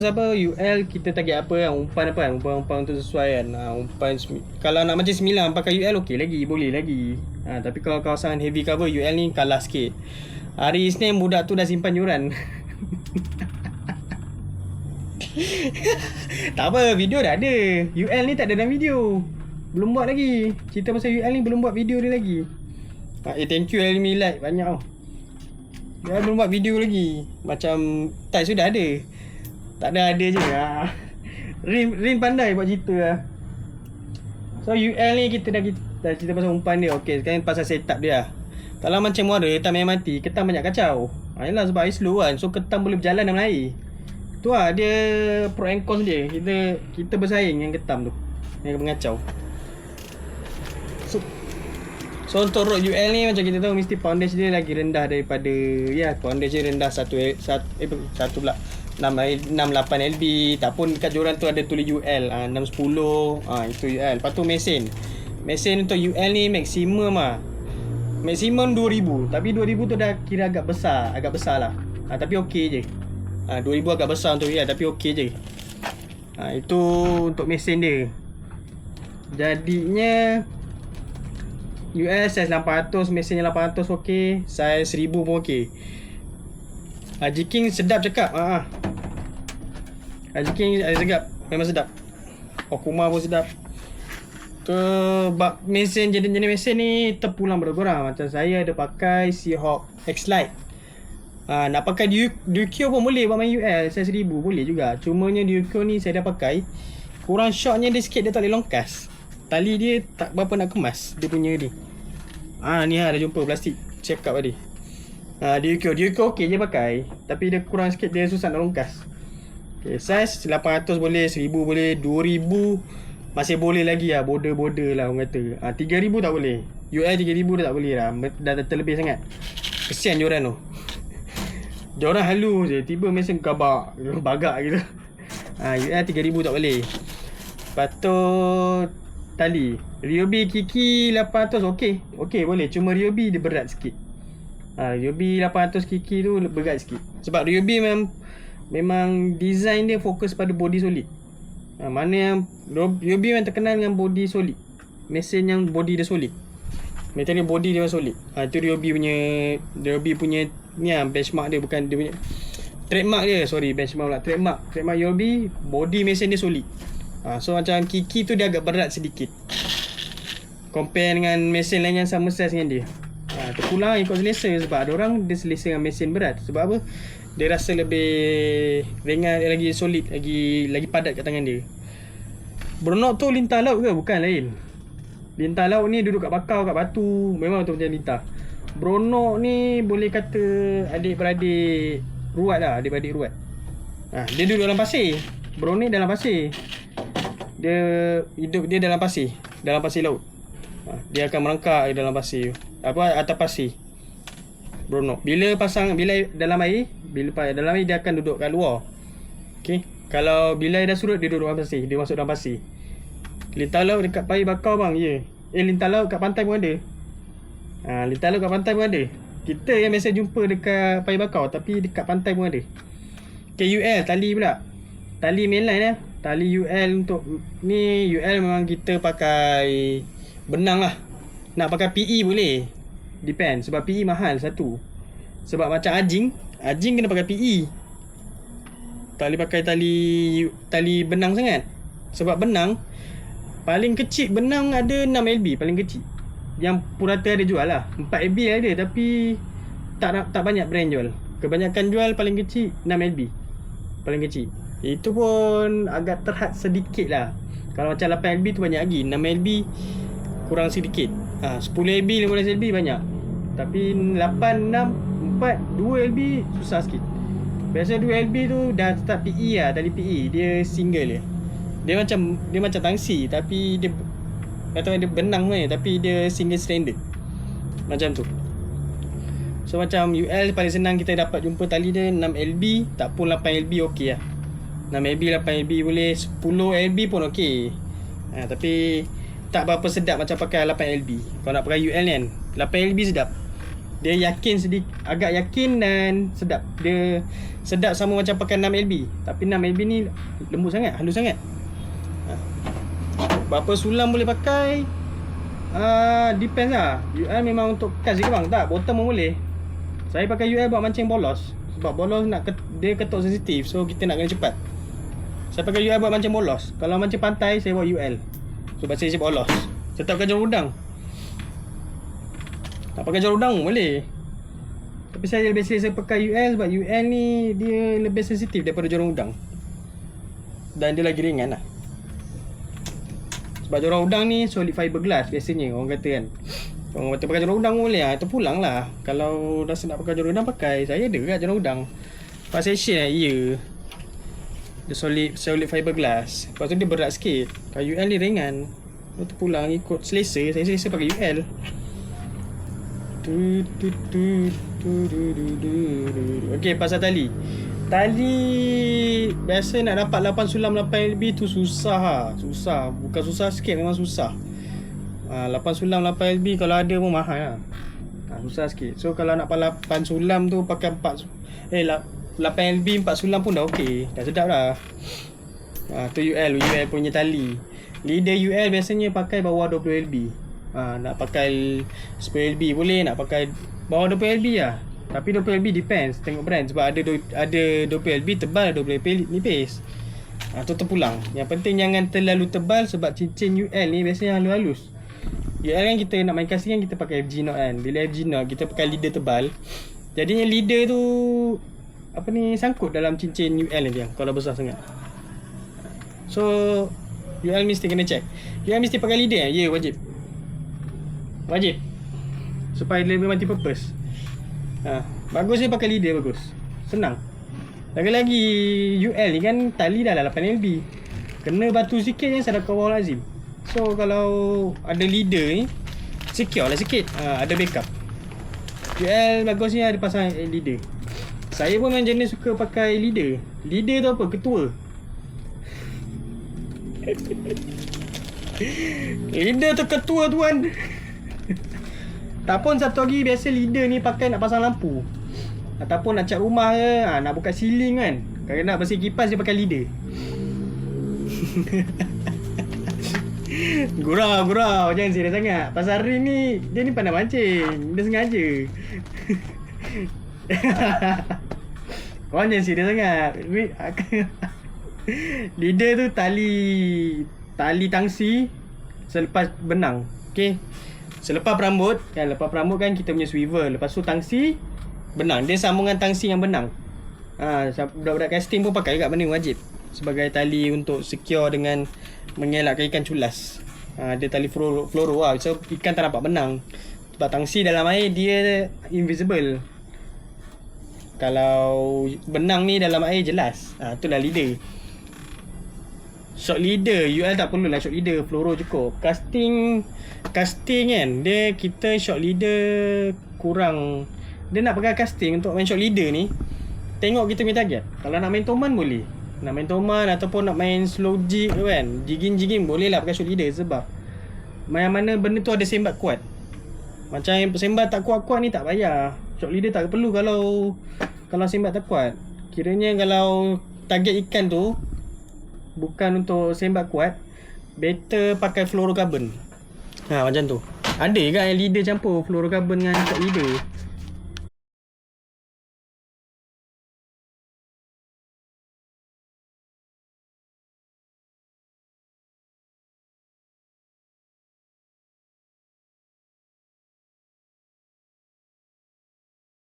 Apa UL kita target apa kan, umpan apa kan, umpan untuk sesuai kan. Kalau nak macam 9 pakai UL okey lagi, boleh lagi. Tapi kalau kawasan heavy cover UL ni kalah sikit. Hari Isnin budak tu dah simpan yuran. Tak apa, video dah ada. UL ni tak ada dalam video, belum buat lagi. Cerita pasal UL ni belum buat video dia lagi. Thank you Elmi like banyak tau. Dia belum buat video lagi. Macam tak sudah ada. Tak ada je lah. Rin pandai buat cerita lah. So UL ni kita dah cerita pasal umpan dia. Okay, sekarang pasal setup dia lah. Kalau macam muara ketam air mati, ketam banyak kacau. Yelah sebab air slow kan. So ketam boleh berjalan dalam air. Tu lah dia pro and cons dia. Kita bersaing dengan ketam tu, yang mengacau. So untuk rod UL ni macam kita tahu mesti poundage dia lagi rendah daripada, ya poundage dia rendah 68 LB. Tak pun dekat joran tu ada tulis UL 610, itu UL. Lepas tu mesin untuk UL ni maksimum maksimum 2000. Tapi 2000 tu dah kira agak besar lah. Tapi okey je. 2000 agak besar untuk UL tapi okey je. Itu untuk mesin dia. Jadinya UL size 800, mesinnya 800 okey, size 1000 pun okey. Haji King sedap cakap. Haji King sedap, memang sedap. Okuma pun sedap. Bab mesin, jenis mesin ni terpulang berkurang. Macam saya ada pakai Seahawk X-Lite. Nak pakai Duke pun boleh buat main UL size 1000 boleh juga. Cumanya Duke ni saya dah pakai, kurang shotnya dia sikit, dia tak boleh longkas. Tali dia tak berapa nak kemas dia punya ni. Ni dah jumpa plastik check up tadi. Duke okey je pakai, tapi dia kurang sikit, dia susah nak longkas. Okay, size 800 boleh, 1000 boleh, 2000 masih boleh lagi lah, border lah orang kata. 3000 tak boleh. UL 3000 dah tak boleh lah, dah terlebih sangat. Kesian joran tu. Joran halus je, tiba mesin bagak gitu. UL 3000 tak boleh. Lepas tu tali Ryobi Kiki 800 okey boleh, cuma Ryobi dia berat sikit. Ryobi 800 Kiki tu berat sikit. Sebab Ryobi memang design dia fokus pada body solid. Mana yang Ryobi memang terkenal dengan body solid. Mesin yang body dia solid, metal dia body dia solid. Itu Ryobi punya ni benchmark dia, bukan dia punya trademark dia. Benchmark pula, trademark Ryobi, body mesin dia solid. So macam Kiki tu dia agak berat sedikit compare dengan mesin lain yang sama size dengan dia. Terpulang ikut selesa. Sebab ada orang dia selesa dengan mesin berat. Sebab apa? Dia rasa lebih ringan, lagi solid, lagi padat kat tangan dia. Bronok tu lintah laut ke? Bukan, lain. Lintah laut ni duduk kat bakau, kat batu, memang betul macam lintah. Bronok ni boleh kata adik-beradik ruat lah. Dia duduk dalam pasir. Bronok dalam pasir. Dia hidup dia dalam pasir laut. Dia akan merangkak dalam pasir, atas pasir. Bronok bila dalam air dia akan duduk kat luar. Okey, kalau bila air dah surut dia duduk dalam pasir, dia masuk dalam pasir. Lintah laut dekat Paya Bakau bang, ya. Lintah laut kat pantai pun ada. Lintah laut kat pantai pun ada. Kita yang biasa jumpa dekat Paya Bakau, tapi dekat pantai pun ada. UL tali pula. Tali mainline Tali UL untuk ni, UL memang kita pakai benang lah. Nak pakai PE boleh, depend. Sebab PE mahal satu. Sebab macam Ajing kena pakai PE. Tak boleh pakai tali benang sangat. Sebab benang paling kecil, benang ada 6 LB paling kecil. Yang Purata ada jual lah, 4 LB ada, tapi tak banyak brand jual. Kebanyakan jual paling kecil 6 LB paling kecil. Itu pun agak terhad sedikit lah. Kalau macam 8 LB tu banyak lagi, 6 LB kurang sedikit. 10 LB, 15 LB banyak. Tapi 8, 6, 4, 2 LB susah sikit. Biasa 2 LB tu dah start PE lah, tali PE. Dia single je. Dia macam tangsi, tapi dia kata dia benang ni, tapi dia single stranded. Macam tu. So macam UL paling senang kita dapat jumpa tali dia 6 LB, tak pun 8 LB okey lah. 6 LB, 8 LB boleh, 10 LB pun okey. Tapi tak berapa sedap macam pakai 8 LB. Kalau nak pakai UL ni kan, 8 LB sedap. Dia yakin agak yakin dan sedap. Dia sedap sama macam pakai 6LB. Tapi 6LB ni lembut sangat, halus sangat. Berapa sulam boleh pakai? Depends lah. UL memang untuk kas je ke bang? Tak, bottom pun boleh. Saya pakai UL buat mancing bolos. Sebab bolos dia ketuk sensitif. So kita nak kena cepat. Saya pakai UL buat mancing bolos. Kalau mancing pantai, saya buat UL. Sebab saya bolos. Saya tak pakai jarum udang. Tak pakai jarum udang boleh. Tapi saya lebih selesa pakai UL sebab UL ni dia lebih sensitif daripada jarum udang. Dan dia lagi ringan lah. Sebab jarum udang ni solid fiber glass biasanya orang kata kan. Orang kata pakai jarum udang boleh lah, terpulang lah. Kalau rasa nak pakai jarum udang pakai. Saya ada kat jarum udang. Fast action lah, ya. Dia solid fiber glass. Lepas tu dia berat sikit. Kalau UL ni ringan. Dia terpulang ikut selesa. Saya selesa pakai UL. Okay, pasal tali. Tali biasa nak dapat 8 sulam 8LB tu susah lah. Susah. Bukan susah sikit, memang susah. 8 sulam 8LB kalau ada pun mahal lah. Susah sikit. So kalau nak 8 sulam tu pakai 8LB 4 sulam pun dah okey. Dah sedap dah. Tu UL punya tali. Leader UL biasanya pakai bawah 20LB. Nak pakai 10LB boleh, nak pakai bawah 20LB lah. Tapi 20LB depends, tengok brand. Sebab ada 20LB tebal, 20LB nipis. Tu terpulang. Yang penting jangan terlalu tebal sebab cincin UL ni biasanya halus-halus. UL kan kita nak main kasih kan kita pakai FG knot kan. Bila FG knot kita pakai leader tebal. Jadinya leader tu sangkut dalam cincin UL ni dia kalau besar sangat. So UL mesti kena check. UL mesti pakai leader kan? Ya, wajib. Supaya dia memang multi purpose. Bagus je pakai leader, bagus. Senang. Lagi-lagi UL ni kan tali dah lah 8LB. Kena batu sikit je sadaqallahu azim. So kalau ada leader ni secure lah sikit. Ada backup. UL bagusnya ada pasang leader. Saya pun memang jenis suka pakai leader. Leader tu apa? Ketua. Leader tu ketua tuan. Tak pun satu lagi biasa leader ni pakai nak pasang lampu. Ataupun nak cat rumah ke, nak buka ceiling kan. Kalau nak bersih kipas dia pakai leader. Gurau jangan serius sangat. Pasal Rin ni dia ni pandai mancing. Dia sengaja. Korang jangan serius sangat. Leader tu tali tangsi selepas benang. Okey. Selepas perambut kan kita punya swivel. Lepas tu tangsi benang. Dia sambungan tangsi yang benang. Budak-budak casting pun pakai kat benda wajib. Sebagai tali untuk secure dengan mengelakkan ikan culas. Dia tali fluoro lah. So ikan tak nampak benang. Sebab tangsi dalam air dia invisible. Kalau benang ni dalam air jelas. Itulah leader. Short leader, UL tak perlu lah short leader, fluoro cukup. Casting kan, kita short leader kurang. Dia nak pakai casting untuk main short leader ni. Tengok kita punya target. Kalau nak main toman boleh. Nak main toman ataupun nak main slow jig tu kan. Jigging boleh lah pakai short leader sebab mana benda tu ada sembat kuat. Macam yang sembat tak kuat-kuat ni tak payah. Short leader tak perlu kalau sembat tak kuat. Kiranya kalau target ikan tu bukan untuk sembat kuat, better pakai fluorocarbon. Macam tu. Ada kan yang leader campur fluorocarbon dengan short leader.